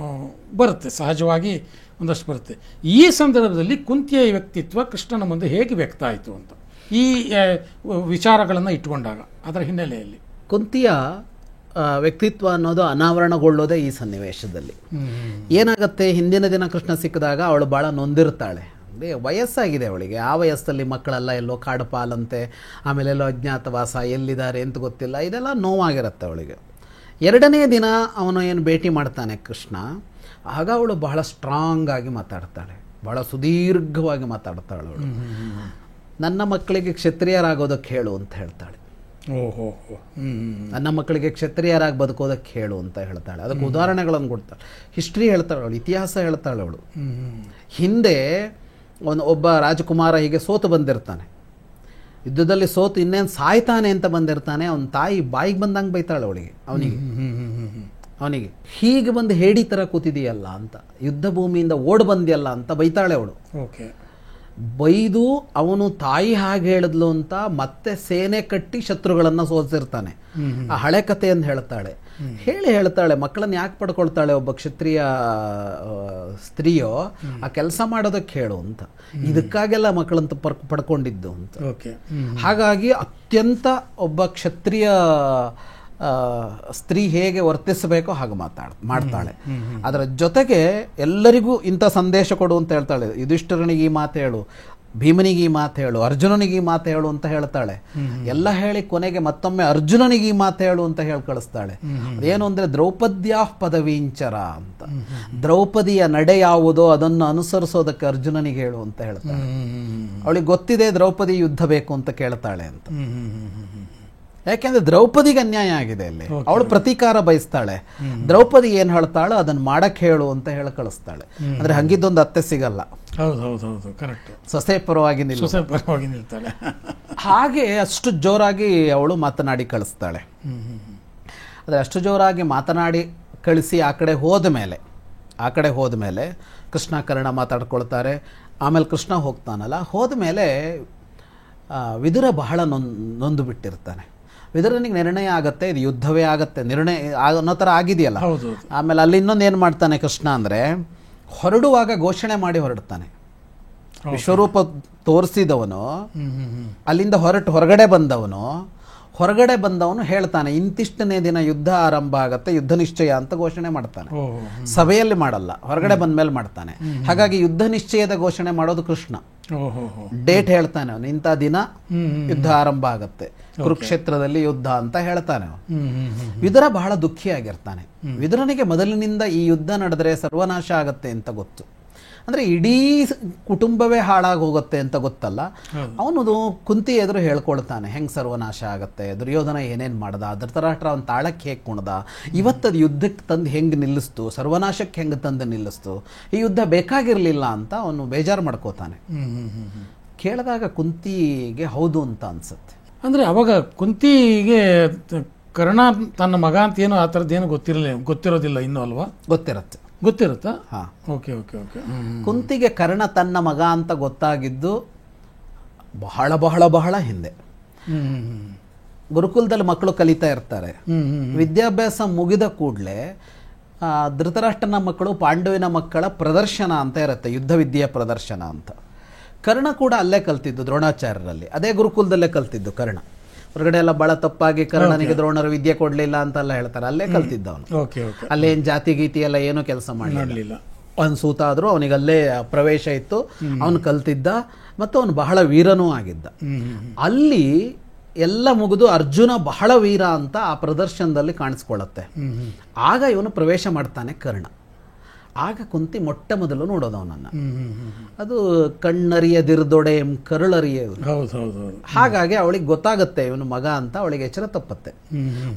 ಬರುತ್ತೆ, ಸಹಜವಾಗಿ ಒಂದಷ್ಟು ಬರುತ್ತೆ. ಈ ಸಂದರ್ಭದಲ್ಲಿ ಕುಂತಿಯ ವ್ಯಕ್ತಿತ್ವ ಕೃಷ್ಣನ ಮುಂದೆ ಹೇಗೆ ವ್ಯಕ್ತ ಆಯಿತು ಅಂತ ಈ ವಿಚಾರಗಳನ್ನು ಇಟ್ಟುಕೊಂಡಾಗ ಅದರ ಹಿನ್ನೆಲೆಯಲ್ಲಿ ಕುಂತಿಯ ವ್ಯಕ್ತಿತ್ವ ಅನ್ನೋದು ಅನಾವರಣಗೊಳ್ಳೋದೇ ಈ ಸನ್ನಿವೇಶದಲ್ಲಿ. ಏನಾಗುತ್ತೆ, ಹಿಂದಿನ ದಿನ ಕೃಷ್ಣ ಸಿಕ್ಕಿದಾಗ ಅವಳು ಭಾಳ ನೊಂದಿರ್ತಾಳೆ. ಅಂದರೆ ವಯಸ್ಸಾಗಿದೆ ಅವಳಿಗೆ. ಆ ವಯಸ್ಸಲ್ಲಿ ಮಕ್ಕಳೆಲ್ಲ ಎಲ್ಲೋ ಕಾಡು ಪಾಲಂತೆ, ಆಮೇಲೆ ಎಲ್ಲೋ ಅಜ್ಞಾತವಾಸ, ಎಲ್ಲಿದ್ದಾರೆ ಅಂತ ಗೊತ್ತಿಲ್ಲ, ಇದೆಲ್ಲ ನೋವಾಗಿರುತ್ತೆ ಅವಳಿಗೆ. ಎರಡನೇ ದಿನ ಅವನು ಏನು ಭೇಟಿ ಮಾಡ್ತಾನೆ ಕೃಷ್ಣ, ಆಗ ಅವಳು ಬಹಳ ಸ್ಟ್ರಾಂಗ್ ಆಗಿ ಮಾತಾಡ್ತಾಳೆ, ಬಹಳ ಸುದೀರ್ಘವಾಗಿ ಮಾತಾಡ್ತಾಳೆ ಅವಳು. ನನ್ನ ಮಕ್ಕಳಿಗೆ ಕ್ಷತ್ರಿಯರಾಗೋದಕ್ಕೆ ಹೇಳು ಅಂತ ಹೇಳ್ತಾಳೆ. ಓಹೋ, ನನ್ನ ಮಕ್ಕಳಿಗೆ ಕ್ಷತ್ರಿಯರಾಗಿ ಬದುಕೋದಕ್ಕೆ ಹೇಳು ಅಂತ ಹೇಳ್ತಾಳೆ. ಅದಕ್ಕೆ ಉದಾಹರಣೆಗಳನ್ನು ಕೊಡ್ತಾಳೆ, ಹಿಸ್ಟ್ರಿ ಹೇಳ್ತಾಳೆ ಅವಳು, ಇತಿಹಾಸ ಹೇಳ್ತಾಳೆ ಅವಳು. ಹಿಂದೆ ಒಬ್ಬ ರಾಜಕುಮಾರ ಹೀಗೆ ಸೋತು ಬಂದಿರ್ತಾನೆ, ಯುದ್ಧದಲ್ಲಿ ಸೋತು ಇನ್ನೇನು ಸಾಯ್ತಾನೆ ಅಂತ ಬಂದಿರ್ತಾನೆ. ಅವನ ತಾಯಿ ಬಾಯಿಗೆ ಬಂದಂಗೆ ಬೈತಾಳೆ ಅವಳಿಗೆ, ಅವನಿಗೆ ಹೀಗೆ ಬಂದು ಹೇಡಿ ಥರ ಕೂತಿದೆಯಲ್ಲ ಅಂತ, ಯುದ್ಧ ಭೂಮಿಯಿಂದ ಓಡ್ ಬಂದಿಯಲ್ಲ ಅಂತ ಬೈತಾಳೆ ಅವಳು. ಓಕೆ, ಬೈದು ಅವನು ತಾಯಿ ಹಾಗೆ ಹೇಳಿದ್ಲು ಅಂತ ಮತ್ತೆ ಸೇನೆ ಕಟ್ಟಿ ಶತ್ರುಗಳನ್ನು ಸೋಲ್ಸಿರ್ತಾನೆ. ಆ ಹಳೆ ಕಥೆಯನ್ನು ಹೇಳ್ತಾಳೆ. ಹೇಳ್ತಾಳೆ ಮಕ್ಕಳನ್ನ ಯಾಕೆ ಪಡ್ಕೊಳ್ತಾಳೆ ಒಬ್ಬ ಕ್ಷತ್ರಿಯ ಸ್ತ್ರೀಯೋ, ಆ ಕೆಲಸ ಮಾಡೋದಕ್ಕೆ ಹೇಳು ಅಂತ, ಇದಕ್ಕಾಗೆಲ್ಲ ಮಕ್ಕಳಂತ ಪಡ್ಕೊಂಡಿದ್ದು ಅಂತ. ಹಾಗಾಗಿ ಅತ್ಯಂತ ಒಬ್ಬ ಕ್ಷತ್ರಿಯ ಸ್ತ್ರೀ ಹೇಗೆ ವರ್ತಿಸಬೇಕೋ ಹಾಗೆ ಮಾಡ್ತಾಳೆ. ಅದರ ಜೊತೆಗೆ ಎಲ್ಲರಿಗೂ ಇಂಥ ಸಂದೇಶ ಕೊಡು ಅಂತ ಹೇಳ್ತಾಳೆ. ಯುಧಿಷ್ಠಿರನಿಗೆ ಈ ಮಾತು ಹೇಳು, ಭೀಮನಿಗೆ ಈ ಮಾತು ಹೇಳು, ಅರ್ಜುನನಿಗೆ ಈ ಮಾತು ಹೇಳು ಅಂತ ಹೇಳ್ತಾಳೆ. ಎಲ್ಲ ಹೇಳಿ ಕೊನೆಗೆ ಮತ್ತೊಮ್ಮೆ ಅರ್ಜುನನಿಗೆ ಈ ಮಾತು ಹೇಳು ಅಂತ ಹೇಳಿ ಕಳಿಸ್ತಾಳೆ. ಅದೇನು ಅಂದರೆ ದ್ರೌಪದ್ಯಾ ಪದವೀಂಚರ ಅಂತ, ದ್ರೌಪದಿಯ ನಡೆ ಯಾವುದೋ ಅದನ್ನು ಅನುಸರಿಸೋದಕ್ಕೆ ಅರ್ಜುನನಿಗೆ ಹೇಳು ಅಂತ ಹೇಳ್ತಾಳೆ. ಅವಳಿಗೆ ಗೊತ್ತಿದೆ ದ್ರೌಪದಿ ಯುದ್ಧ ಬೇಕು ಅಂತ ಕೇಳ್ತಾಳೆ ಅಂತ. ಯಾಕೆಂದ್ರೆ ದ್ರೌಪದಿಗೆ ಅನ್ಯಾಯ ಆಗಿದೆ ಅಲ್ಲಿ, ಅವಳು ಪ್ರತೀಕಾರ ಬಯಸ್ತಾಳೆ. ದ್ರೌಪದಿ ಏನ್ ಹೇಳ್ತಾಳೋ ಅದನ್ನ ಮಾಡಕ್ ಹೇಳು ಅಂತ ಹೇಳಿ ಕಳಿಸ್ತಾಳೆ. ಅಂದ್ರೆ ಹಂಗಿದ್ದೊಂದು ಅತ್ತೆ ಸಿಗಲ್ಲ. ಸೊಸೆ ಪರವಾಗಿ ನಿಲ್ತಾಳೆ. ಹಾಗೆ ಅಷ್ಟು ಜೋರಾಗಿ ಅವಳು ಮಾತನಾಡಿ ಕಳಿಸ್ತಾಳೆ. ಆದರೆ ಅಷ್ಟು ಜೋರಾಗಿ ಮಾತನಾಡಿ ಕಳಿಸಿ ಆ ಕಡೆ ಹೋದ ಮೇಲೆ ಕೃಷ್ಣ ಕರ್ಣ ಮಾತಾಡ್ಕೊಳ್ತಾರೆ. ಆಮೇಲೆ ಕೃಷ್ಣ ಹೋಗ್ತಾನಲ್ಲ, ಹೋದ್ಮೇಲೆ ವಿದುರ ಬಹಳ ನೊಂದು ಬಿಟ್ಟಿರ್ತಾನೆ. ವಿದುರನಿಗೆ ನಿರ್ಣಯ ಆಗತ್ತೆ, ಇದು ಯುದ್ಧವೇ ಆಗತ್ತೆ, ನಿರ್ಣಯ ಅನ್ನೋ ಥರ ಆಗಿದೆಯಲ್ಲ. ಆಮೇಲೆ ಅಲ್ಲಿ ಇನ್ನೊಂದು ಏನು ಮಾಡ್ತಾನೆ ಕೃಷ್ಣ ಅಂದರೆ, ಹೊರಡುವಾಗ ಘೋಷಣೆ ಮಾಡಿ ಹೊರಡ್ತಾನೆ. ವಿಶ್ವರೂಪ ತೋರಿಸಿದವನು ಅಲ್ಲಿಂದ ಹೊರಗಡೆ ಬಂದವನು ಹೇಳ್ತಾನೆ, ಇಂತಿಷ್ಟನೇ ದಿನ ಯುದ್ಧ ಆರಂಭ ಆಗತ್ತೆ, ಯುದ್ಧ ನಿಶ್ಚಯ ಅಂತ ಘೋಷಣೆ ಮಾಡ್ತಾನೆ. ಸಭೆಯಲ್ಲಿ ಮಾಡಲ್ಲ, ಹೊರಗಡೆ ಬಂದ ಮೇಲೆ ಮಾಡ್ತಾನೆ. ಹಾಗಾಗಿ ಯುದ್ಧ ನಿಶ್ಚಯದ ಘೋಷಣೆ ಮಾಡೋದು ಕೃಷ್ಣ. ಡೇಟ್ ಹೇಳ್ತಾನೆ ಅವನು, ಇಂಥ ದಿನ ಯುದ್ಧ ಆರಂಭ ಆಗತ್ತೆ, ಕುರುಕ್ಷೇತ್ರದಲ್ಲಿ ಯುದ್ಧ ಅಂತ ಹೇಳ್ತಾನೆ ಅವನು. ವಿದುರ ಬಹಳ ದುಃಖಿಯಾಗಿರ್ತಾನೆ. ವಿದುರನಿಗೆ ಮೊದಲಿನಿಂದ ಈ ಯುದ್ಧ ನಡೆದರೆ ಸರ್ವನಾಶ ಆಗತ್ತೆ ಅಂತ ಗೊತ್ತು. ಅಂದರೆ ಇಡೀ ಕುಟುಂಬವೇ ಹಾಳಾಗಿ ಹೋಗುತ್ತೆ ಅಂತ ಗೊತ್ತಲ್ಲ. ಅವನು ಕುಂತಿ ಎದುರು ಹೇಳ್ಕೊಳ್ತಾನೆ, ಹೆಂಗೆ ಸರ್ವನಾಶ ಆಗತ್ತೆ, ದುರ್ಯೋಧನ ಏನೇನು ಮಾಡ್ದ, ಧೃತರಾಷ್ಟ್ರ ಅವನ ತಾಳಕ್ಕೆ ಹೇಗೆ ಕುಣ್ದ, ಇವತ್ತದು ಯುದ್ಧಕ್ಕೆ ತಂದು ಹೆಂಗೆ ನಿಲ್ಲಿಸ್ತು, ಸರ್ವನಾಶಕ್ಕೆ ಹೆಂಗೆ ತಂದು ನಿಲ್ಲಿಸ್ತು, ಈ ಯುದ್ಧ ಬೇಕಾಗಿರಲಿಲ್ಲ ಅಂತ ಅವನು ಬೇಜಾರು ಮಾಡ್ಕೋತಾನೆ. ಕೇಳಿದಾಗ ಕುಂತಿಗೆ ಹೌದು ಅಂತ ಅನ್ಸುತ್ತೆ. ಅಂದರೆ ಅವಾಗ ಕುಂತಿಗೆ ಕರ್ಣ ತನ್ನ ಮಗ ಅಂತ ಏನೋ ಆ ಥರದ್ದೇನು ಗೊತ್ತಿರೋದಿಲ್ಲ ಇನ್ನೂ ಅಲ್ವಾ? ಗೊತ್ತಿರುತ್ತಾ? ಹಾಂ, ಓಕೆ ಓಕೆ ಓಕೆ. ಕುಂತಿಗೆ ಕರ್ಣ ತನ್ನ ಮಗ ಅಂತ ಗೊತ್ತಾಗಿದ್ದು ಬಹಳ ಬಹಳ ಬಹಳ ಹಿಂದೆ. ಗುರುಕುಲದಲ್ಲಿ ಮಕ್ಕಳು ಕಲಿತಾ ಇರ್ತಾರೆ. ವಿದ್ಯಾಭ್ಯಾಸ ಮುಗಿದ ಕೂಡಲೇ ಧೃತರಾಷ್ಟ್ರನ ಮಕ್ಕಳು ಪಾಂಡವಿನ ಮಕ್ಕಳ ಪ್ರದರ್ಶನ ಅಂತ ಇರುತ್ತೆ, ಯುದ್ಧ ವಿದ್ಯೆಯ ಪ್ರದರ್ಶನ ಅಂತ. ಕರ್ಣ ಕೂಡ ಅಲ್ಲೇ ಕಲ್ತಿದ್ದು, ದ್ರೋಣಾಚಾರ್ಯರಲ್ಲಿ. ಅದೇ ಗುರುಕುಲದಲ್ಲೇ ಕಲ್ತಿದ್ದು ಕರ್ಣ. ಹೊರಗಡೆ ಎಲ್ಲ ಬಹಳ ತಪ್ಪಾಗಿ ಕರ್ಣನಿಗೆ ದ್ರೋಣರು ವಿದ್ಯೆ ಕೊಡ್ಲಿಲ್ಲ ಅಂತೆಲ್ಲ ಹೇಳ್ತಾರೆ. ಅಲ್ಲೇ ಕಲ್ತಿದ್ದ ಅವನು. ಅಲ್ಲೇನು ಜಾತಿ ಗೀತಿ ಎಲ್ಲ ಏನೂ ಕೆಲಸ ಮಾಡಲಿಲ್ಲ. ಅವನು ಸೂತ ಆದರೂ ಅವನಿಗಲ್ಲೇ ಪ್ರವೇಶ ಇತ್ತು, ಅವನು ಕಲ್ತಿದ್ದ, ಮತ್ತು ಅವನು ಬಹಳ ವೀರನೂ ಆಗಿದ್ದ. ಅಲ್ಲಿ ಎಲ್ಲ ಮುಗಿದು ಅರ್ಜುನ ಬಹಳ ವೀರ ಅಂತ ಆ ಪ್ರದರ್ಶನದಲ್ಲಿ ಕಾಣಿಸ್ಕೊಳ್ಳುತ್ತೆ. ಆಗ ಇವನು ಪ್ರವೇಶ ಮಾಡ್ತಾನೆ ಕರ್ಣ. ಆಗ ಕುಂತಿ ಮೊಟ್ಟ ಮೊದಲು ನೋಡೋದು ಅವನನ್ನು. ಅದು ಕಣ್ಣರಿಯದಿರ್ದೊಡೆ ಕರುಳರಿಯೋದು. ಹಾಗಾಗಿ ಅವಳಿಗೆ ಗೊತ್ತಾಗುತ್ತೆ ಇವನು ಮಗ ಅಂತ, ಅವಳಿಗೆ ಎಚ್ಚರ ತಪ್ಪತ್ತೆ.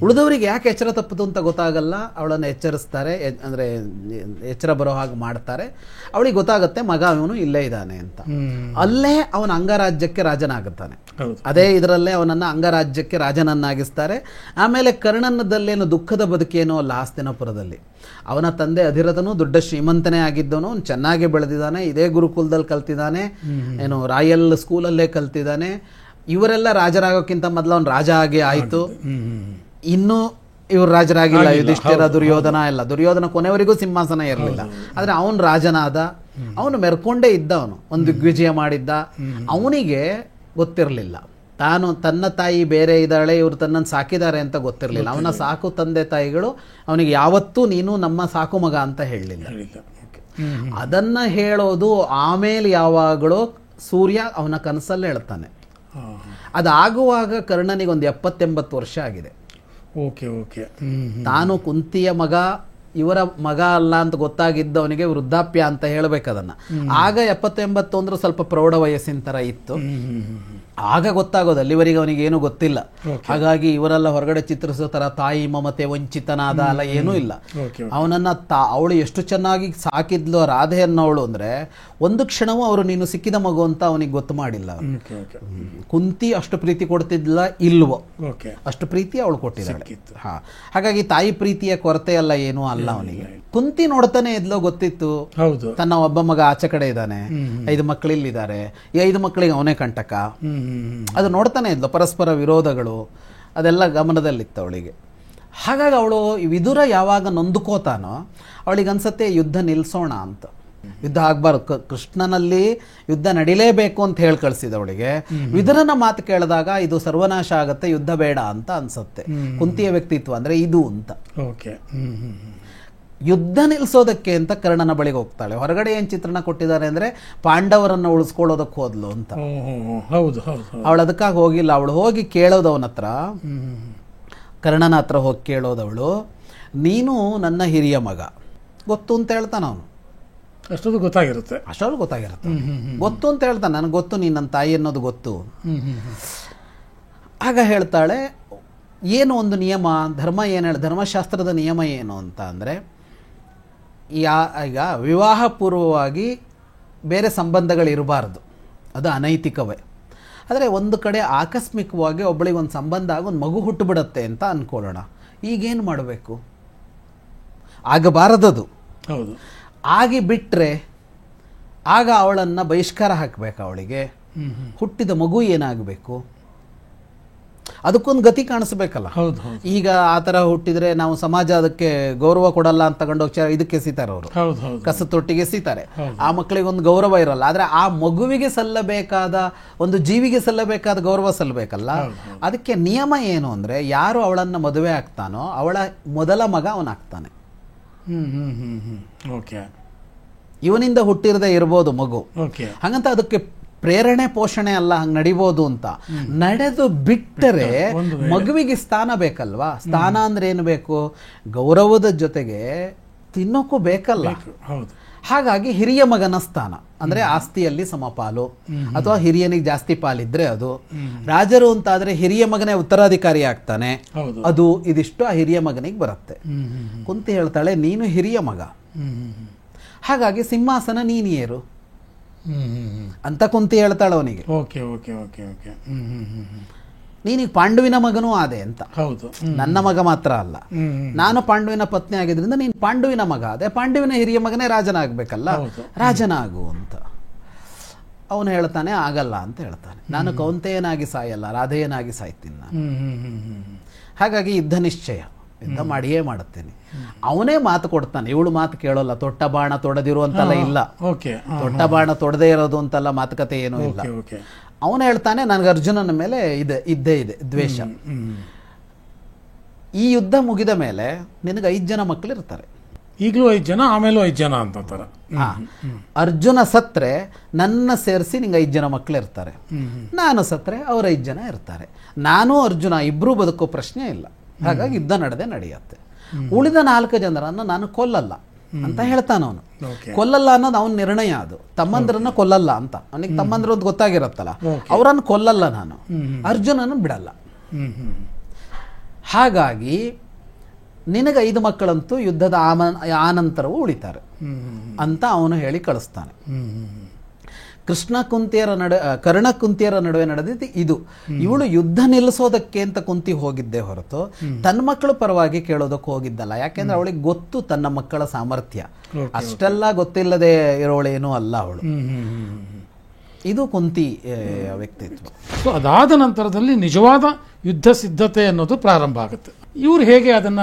ಉಳಿದವರಿಗೆ ಯಾಕೆ ಎಚ್ಚರ ತಪ್ಪದು ಅಂತ ಗೊತ್ತಾಗಲ್ಲ, ಅವಳನ್ನು ಎಚ್ಚರಿಸ್ತಾರೆ, ಅಂದರೆ ಎಚ್ಚರ ಬರೋ ಹಾಗೆ ಮಾಡ್ತಾರೆ. ಅವಳಿಗೆ ಗೊತ್ತಾಗುತ್ತೆ ಮಗ ಇವನು ಇಲ್ಲೇ ಇದ್ದಾನೆ ಅಂತ. ಅಲ್ಲೇ ಅವನ ಅಂಗರಾಜ್ಯಕ್ಕೆ ರಾಜನಾಗುತ್ತಾನೆ. ಅದೇ ಇದರಲ್ಲೇ ಅವನನ್ನು ಅಂಗರಾಜ್ಯಕ್ಕೆ ರಾಜನನ್ನಾಗಿಸ್ತಾರೆ. ಆಮೇಲೆ ಕರ್ಣನದಲ್ಲೇನು ದುಃಖದ ಬದುಕೇನೋ ಅಲ್ಲ ಹಸ್ತಿನಾಪುರದಲ್ಲಿ. ಅವನ ತಂದೆ ಅಧಿರಥನು ದೊಡ್ಡ ಶ್ರೀಮಂತನೇ ಆಗಿದ್ದವನು, ಅವ್ನು ಚೆನ್ನಾಗಿ ಬೆಳೆದಿದ್ದಾನೆ, ಇದೇ ಗುರುಕುಲದಲ್ಲಿ ಕಲ್ತಿದ್ದಾನೆ, ಏನು ರಾಯಲ್ ಸ್ಕೂಲಲ್ಲೇ ಕಲ್ತಿದ್ದಾನೆ. ಇವರೆಲ್ಲ ರಾಜರಾಗೋಕ್ಕಿಂತ ಮೊದಲು ಅವ್ನು ರಾಜ ಆಗೇ ಆಯಿತು. ಇನ್ನೂ ಇವ್ರು ರಾಜರಾಗಿಲ್ಲ, ಯುಧಿಷ್ಠಿರ, ದುರ್ಯೋಧನ ಎಲ್ಲ. ದುರ್ಯೋಧನ ಕೊನೆವರೆಗೂ ಸಿಂಹಾಸನ ಇರಲಿಲ್ಲ, ಆದರೆ ಅವನು ರಾಜನಾದ. ಅವನು ಮೆರ್ಕೊಂಡೇ ಇದ್ದ, ಅವನು ಒಂದು ದಿಗ್ವಿಜಯ ಮಾಡಿದ್ದ. ಅವನಿಗೆ ಗೊತ್ತಿರಲಿಲ್ಲ ತಾನು ತನ್ನ ತಾಯಿ ಬೇರೆ ಇದ್ದಾಳೆ, ಇವರು ತನ್ನನ್ನು ಸಾಕಿದ್ದಾರೆ ಅಂತ ಗೊತ್ತಿರಲಿಲ್ಲ. ಅವನ ಸಾಕು ತಂದೆ ತಾಯಿಗಳು ಅವನಿಗೆ ಯಾವತ್ತೂ ನೀನು ನಮ್ಮ ಸಾಕು ಮಗ ಅಂತ ಹೇಳಲಿಲ್ಲ. ಅದನ್ನ ಹೇಳೋದು ಆಮೇಲೆ ಯಾವಾಗಲೂ ಸೂರ್ಯ ಅವನ ಕನಸಲ್ಲಿ ಹೇಳ್ತಾನೆ. ಅದಾಗುವಾಗ ಕರ್ಣನಿಗೆ ಒಂದು 70-80 ವರ್ಷ ಆಗಿದೆ. ತಾನು ಕುಂತಿಯ ಮಗ, ಇವರ ಮಗ ಅಲ್ಲ ಅಂತ ಗೊತ್ತಾಗಿದ್ದವನಿಗೆ ವೃದ್ಧಾಪ್ಯ ಅಂತ ಹೇಳ್ಬೇಕದನ್ನ. ಆಗ 70-80 ಅಂದ್ರೆ ಸ್ವಲ್ಪ ಪ್ರೌಢ ವಯಸ್ಸಿನ ತರ ಇತ್ತು. ಆಗ ಗೊತ್ತಾಗೋದು, ಅಲ್ಲಿವರೆಗೆ ಅವನಿಗೆ ಏನು ಗೊತ್ತಿಲ್ಲ. ಹಾಗಾಗಿ ಇವರೆಲ್ಲ ಹೊರಗಡೆ ಚಿತ್ರಿಸೋ ತರ ತಾಯಿ ಮಮತೆ ವಂಚಿತನಾದ ಅಲ್ಲ, ಏನೂ ಇಲ್ಲ. ಅವನನ್ನ ಅವಳು ಎಷ್ಟು ಚೆನ್ನಾಗಿ ಸಾಕಿದ್ಲು ರಾಧೆ ಅನ್ನೋಳು ಅಂದ್ರೆ ಒಂದು ಕ್ಷಣವೂ ಅವರು ನೀನು ಸಿಕ್ಕಿದ ಮಗು ಅಂತ ಅವನಿಗೆ ಗೊತ್ತು ಮಾಡಿಲ್ಲ. ಕುಂತಿ ಅಷ್ಟು ಪ್ರೀತಿ ಕೊಡ್ತಿದ್ಲ ಇಲ್ವೋ, ಅಷ್ಟು ಪ್ರೀತಿ ಅವಳು ಕೊಟ್ಟಿದ್ದಾಳೆ. ಹಾಗಾಗಿ ತಾಯಿ ಪ್ರೀತಿಯ ಕೊರತೆ ಅಲ್ಲ, ಏನೂ ಅಲ್ಲ ಅವನಿಗೆ. ಕುಂತಿ ನೋಡ್ತಾನೆ ಇದ್ಲೋ ಗೊತ್ತಿತ್ತು, ತನ್ನ ಒಬ್ಬ ಮಗ ಆಚೆ ಕಡೆ ಇದ್ದಾನೆ, 5 ಮಕ್ಕಳಿಲ್ಲಿದ್ದಾರೆ, ಈ 5 ಮಕ್ಕಳಿಗೆ ಅವನೇ ಕಂಟಕ. ಅದು ನೋಡ್ತಾನೆ ಇದ್ಲು. ಪರಸ್ಪರ ವಿರೋಧಗಳು ಅದೆಲ್ಲ ಗಮನದಲ್ಲಿತ್ತು ಅವಳಿಗೆ. ಹಾಗಾಗಿ ಅವಳು ವಿದುರ ಯಾವಾಗ ನೊಂದುಕೋತಾನೋ ಅವಳಿಗೆ ಅನ್ಸತ್ತೆ ಯುದ್ಧ ನಿಲ್ಸೋಣ ಅಂತ. ಯುದ್ಧ ಆಗ್ಬಾರ್ದು, ಕೃಷ್ಣನಲ್ಲಿ ಯುದ್ಧ ನಡಿಲೇಬೇಕು ಅಂತ ಹೇಳಿ ಕಳಿಸಿದ ಅವಳಿಗೆ. ವಿದುರನ ಮಾತು ಕೇಳಿದಾಗ ಇದು ಸರ್ವನಾಶ ಆಗತ್ತೆ, ಯುದ್ಧ ಬೇಡ ಅಂತ ಅನ್ಸತ್ತೆ. ಕುಂತಿಯ ವ್ಯಕ್ತಿತ್ವ ಅಂದ್ರೆ ಇದು ಅಂತ. ಯುದ್ಧ ನಿಲ್ಸೋದಕ್ಕೆ ಅಂತ ಕರ್ಣನ ಬಳಿಗೆ ಹೋಗ್ತಾಳೆ. ಹೊರಗಡೆ ಏನ್ ಚಿತ್ರಣ ಕೊಟ್ಟಿದ್ದಾರೆ ಅಂದ್ರೆ ಪಾಂಡವರನ್ನ ಉಳಿಸ್ಕೊಳ್ಳೋದಕ್ಕೆ ಹೋದ್ಲು ಅಂತ. ಅವಳು ಅದಕ್ಕಾಗಿ ಹೋಗಿಲ್ಲ. ಅವಳು ಹೋಗಿ ಕೇಳೋದು ಅವನ ಹತ್ರ, ಕರ್ಣನ ಹತ್ರ ಹೋಗಿ ಕೇಳೋದವಳು, ನೀನು ನನ್ನ ಹಿರಿಯ ಮಗ, ಗೊತ್ತು ಅಂತ ಹೇಳ್ತಾನ ಅವನು. ಅಷ್ಟೊಂದು ಗೊತ್ತಾಗಿರುತ್ತೆ, ಗೊತ್ತು ಅಂತ ಹೇಳ್ತಾನೆ, ನನಗೆ ಗೊತ್ತು ನೀನು ನನ್ನ ತಾಯಿ ಅನ್ನೋದು ಗೊತ್ತು. ಆಗ ಹೇಳ್ತಾಳೆ, ಏನು ಒಂದು ನಿಯಮ, ಧರ್ಮ ಏನು ಹೇಳ, ಧರ್ಮಶಾಸ್ತ್ರದ ನಿಯಮ ಏನು ಅಂತ ಅಂದರೆ, ಈಗ ವಿವಾಹ ಪೂರ್ವವಾಗಿ ಬೇರೆ ಸಂಬಂಧಗಳಿರಬಾರ್ದು, ಅದು ಅನೈತಿಕವೇ. ಆದರೆ ಒಂದು ಕಡೆ ಆಕಸ್ಮಿಕವಾಗಿ ಒಬ್ಬಳಿಗೆ ಒಂದು ಸಂಬಂಧ ಆಗಿ ಒಂದು ಮಗು ಹುಟ್ಟುಬಿಡತ್ತೆ ಅಂತ ಅಂದ್ಕೊಳ್ಳೋಣ, ಈಗೇನು ಮಾಡಬೇಕು? ಆಗಬಾರದದು. ಆಗಿ ಬಿಟ್ಟರೆ ಆಗ ಅವಳನ್ನು ಬಹಿಷ್ಕಾರ ಹಾಕಬೇಕು. ಅವಳಿಗೆ ಹುಟ್ಟಿದ ಮಗು ಏನಾಗಬೇಕು? ಅದಕ್ಕೊಂದು ಗತಿ ಕಾಣಿಸ್ಬೇಕಲ್ಲ. ಈಗ ಆ ಥರ ಹುಟ್ಟಿದ್ರೆ ನಾವು ಸಮಾಜ ಅದಕ್ಕೆ ಗೌರವ ಕೊಡಲ್ಲ ಅಂತ ತಗೊಂಡೋಗಿ ಇದಕ್ಕೆ ಎಸಿತಾರೆ, ಅವರು ಕಸ ತೊಟ್ಟಿಗೆ ಎಸಿತಾರೆ. ಆ ಮಕ್ಕಳಿಗೆ ಒಂದು ಗೌರವ ಇರಲ್ಲ. ಆದರೆ ಆ ಮಗುವಿಗೆ ಸಲ್ಲಬೇಕಾದ, ಒಂದು ಜೀವಿಗೆ ಸಲ್ಲಬೇಕಾದ ಗೌರವ ಸಲ್ಲಬೇಕಲ್ಲ. ಅದಕ್ಕೆ ನಿಯಮ ಏನು ಅಂದರೆ, ಯಾರು ಅವಳನ್ನು ಮದುವೆ ಆಗ್ತಾನೋ ಅವಳ ಮೊದಲ ಮಗ ಅವನಾಗ್ತಾನೆ. ಇವನಿಂದ ಹುಟ್ಟಿರದೆ ಇರ್ಬೋದು ಮಗು, ಹಾಗಂತ ಅದಕ್ಕೆ ಪ್ರೇರಣೆ ಪೋಷಣೆ ಅಲ್ಲ, ಹಂಗೆ ನಡಿಬೋದು ಅಂತ. ನಡೆದು ಬಿಟ್ಟರೆ ಮಗುವಿಗೆ ಸ್ಥಾನ ಬೇಕಲ್ವಾ? ಸ್ಥಾನ ಅಂದ್ರೆ ಏನು ಬೇಕು? ಗೌರವದ ಜೊತೆಗೆ ತಿನ್ನೋಕ್ಕೂ ಬೇಕಲ್ಲ. ಹಾಗಾಗಿ ಹಿರಿಯ ಮಗನ ಸ್ಥಾನ ಅಂದ್ರೆ ಆಸ್ತಿಯಲ್ಲಿ ಸಮಪಾಲು, ಅಥವಾ ಹಿರಿಯನಿಗೆ ಜಾಸ್ತಿ ಪಾಲಿದ್ರೆ ಅದು. ರಾಜರು ಅಂತಾದ್ರೆ ಹಿರಿಯ ಮಗನೇ ಉತ್ತರಾಧಿಕಾರಿ ಆಗ್ತಾನೆ, ಅದು ಇದಿಷ್ಟು ಆ ಹಿರಿಯ ಮಗನಿಗೆ ಬರುತ್ತೆ. ಕುಂತಿ ಹೇಳ್ತಾಳೆ, ನೀನು ಹಿರಿಯ ಮಗ, ಹಾಗಾಗಿ ಸಿಂಹಾಸನ ನೀನೇರು ಅಂತ ಕುಂತಿ ಹೇಳ್ತಾಳೆ ಅವನಿಗೆ. ನೀನೀಗ ಪಾಂಡುವಿನ ಮಗನೂ ಆದೆ ಅಂತ. ನನ್ನ ಮಗ ಮಾತ್ರ ಅಲ್ಲ, ನಾನು ಪಾಂಡುವಿನ ಪತ್ನಿ ಆಗಿದ್ರಿಂದ ನೀನು ಪಾಂಡುವಿನ ಮಗ ಆದೆ, ಪಾಂಡುವಿನ ಹಿರಿಯ ಮಗನೇ ರಾಜನಾಗಬೇಕಲ್ಲ, ರಾಜನಾಗು ಅಂತ. ಅವನು ಹೇಳ್ತಾನೆ, ಆಗಲ್ಲ ಅಂತ ಹೇಳ್ತಾನೆ. ನಾನು ಕೌಂತೆಯನಾಗಿ ಸಾಯಲ್ಲ, ರಾಧೆಯನಾಗಿ ಸಾಯ್ತೀನಿ ನಾನು. ಹಾಗಾಗಿ ಯುದ್ಧ ನಿಶ್ಚಯ, ಯುದ್ಧ ಮಾಡಿಯೇ ಮಾಡುತ್ತೇನೆ. ಅವನೇ ಮಾತು ಕೊಡ್ತಾನೆ, ಇವಳು ಮಾತು ಕೇಳೋಲ್ಲ. ತೊಟ್ಟ ಬಾಣ ತೊಡೆದಿರುವಂತಲ್ಲ ಇಲ್ಲ, ತೊಟ್ಟ ಬಾಣ ತೊಡದೇ ಇರೋದು ಅಂತಲ್ಲ ಮಾತುಕತೆ ಏನೂ ಇಲ್ಲ. ಅವನು ಹೇಳ್ತಾನೆ, ನನಗೆ ಅರ್ಜುನನ ಮೇಲೆ ಇದ್ದೇ ಇದೆ ದ್ವೇಷ. ಈ ಯುದ್ಧ ಮುಗಿದ ಮೇಲೆ ನಿನಗೆ 5 ಜನ ಮಕ್ಕಳು ಇರ್ತಾರೆ. ಈಗಲೂ 5 ಜನ, ಆಮೇಲೂ 5 ಜನ ಅಂತಾರ. ಅರ್ಜುನ ಸತ್ರೆ ನನ್ನ ಸೇರಿಸಿ ನಿಂಗೆ 5 ಜನ ಮಕ್ಕಳು ಇರ್ತಾರೆ. ನಾನು ಸತ್ರೆ ಅವ್ರ 5 ಜನ ಇರ್ತಾರೆ. ನಾನು ಅರ್ಜುನ ಇಬ್ರು ಬದುಕೋ ಪ್ರಶ್ನೆ ಇಲ್ಲ. ಹಾಗಾಗಿ ಯುದ್ಧ ನಡೆಯುತ್ತೆ. ಉಳಿದ 4 ಜನರನ್ನು ನಾನು ಕೊಲ್ಲಲ್ಲ. ಅಂತ ಹೇಳ್ತಾನ ಅವನು. ಓಕೆ. ಕೊಲ್ಲಲ್ಲ ಅನ್ನೋದು ಅವನ ನಿರ್ಣಯ, ಅದು ತಮ್ಮಂದ್ರನ್ನ ಕೊಲ್ಲಲ್ಲ ಅಂತ ಅವನಿಗೆ ತಮ್ಮಂದ್ರು ಅಂತ ಗೊತ್ತಾಗಿರತ್ತಲ್ಲ, ಅವರನ್ನು ಕೊಲ್ಲಲ್ಲ ನಾನು, ಅರ್ಜುನನ ಬಿಡಲ್ಲ. ಹಾಗಾಗಿ ನಿನಗೆ 5 ಮಕ್ಕಳಂತೂ ಯುದ್ಧದ ಆನಂತರವೂ ಉಳಿತಾರೆ ಅಂತ ಅವನು ಹೇಳಿ ಕಳಿಸ್ತಾನೆ. ಕರ್ಣ ಕುಂತಿಯರ ನಡುವೆ ನಡೆದಿದ್ದು ಇದು. ಇವಳು ಯುದ್ಧ ನಿಲ್ಲಿಸೋದಕ್ಕೆ ಅಂತ ಕುಂತಿ ಹೋಗಿದ್ದೆ ಹೊರತು ತನ್ನ ಮಕ್ಕಳ ಪರವಾಗಿ ಕೇಳೋದಕ್ಕೆ ಹೋಗಿದ್ದಲ್ಲ. ಯಾಕೆಂದ್ರೆ ಅವಳಿಗೆ ಗೊತ್ತು ತನ್ನ ಮಕ್ಕಳ ಸಾಮರ್ಥ್ಯ, ಅಷ್ಟೆಲ್ಲ ಗೊತ್ತಿಲ್ಲದೆ ಇರೋಳೇನೂ ಅಲ್ಲ ಅವಳು. ಇದು ಕುಂತಿ ವ್ಯಕ್ತಿತ್ವ. ಸೊ ಅದಾದ ನಂತರದಲ್ಲಿ ನಿಜವಾದ ಯುದ್ಧ ಸಿದ್ಧತೆ ಅನ್ನೋದು ಪ್ರಾರಂಭ ಆಗುತ್ತೆ. ಇವ್ರು ಹೇಗೆ ಅದನ್ನ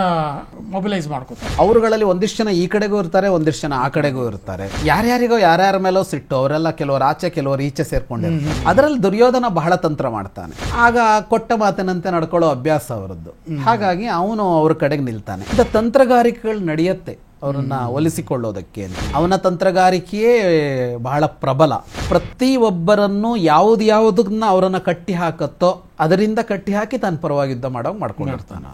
ಮೊಬಿಲೈಸ್ ಮಾಡ್ಕೋತಾರೆ? ಅವರುಗಳಲ್ಲಿ ಒಂದಿಷ್ಟು ಜನ ಈ ಕಡೆಗೂ ಇರ್ತಾರೆ, ಒಂದಿಷ್ಟು ಜನ ಆ ಕಡೆಗೂ ಇರ್ತಾರೆ. ಯಾರ್ಯಾರಿಗೋ ಯಾರ್ಯಾರ ಮೇಲೋ ಸಿಟ್ಟು, ಅವರೆಲ್ಲ ಕೆಲವರು ಆಚೆ ಕೆಲವರು ಈಚೆ ಸೇರ್ಕೊಂಡಿರ್ತಾರೆ. ಅದರಲ್ಲಿ ದುರ್ಯೋಧನ ಬಹಳ ತಂತ್ರ ಮಾಡ್ತಾನೆ. ಆಗ ಕೊಟ್ಟ ಮಾತಿನಂತೆ ನಡ್ಕೊಳ್ಳೋ ಅಭ್ಯಾಸ ಅವರದ್ದು. ಹಾಗಾಗಿ ಅವನು ಅವ್ರ ಕಡೆಗೆ ನಿಲ್ತಾನೆ. ಇಂಥ ತಂತ್ರಗಾರಿಕೆಗಳು ನಡೆಯುತ್ತೆ ಅವರನ್ನ ಒಲಿಸಿಕೊಳ್ಳೋದಕ್ಕೆ. ಅವನ ತಂತ್ರಗಾರಿಕೆಯೇ ಬಹಳ ಪ್ರಬಲ. ಪ್ರತಿಯೊಬ್ಬರನ್ನು ಯಾವುದನ್ನ ಅವರನ್ನ ಕಟ್ಟಿ ಹಾಕತ್ತೋ ಅದರಿಂದ ಕಟ್ಟಿ ಹಾಕಿ ತನ್ನ ಪರವಾಗಿ ಯುದ್ಧ ಮಾಡೋಕೆ ಮಾಡ್ಕೊಂಡಿರ್ತಾನೆ.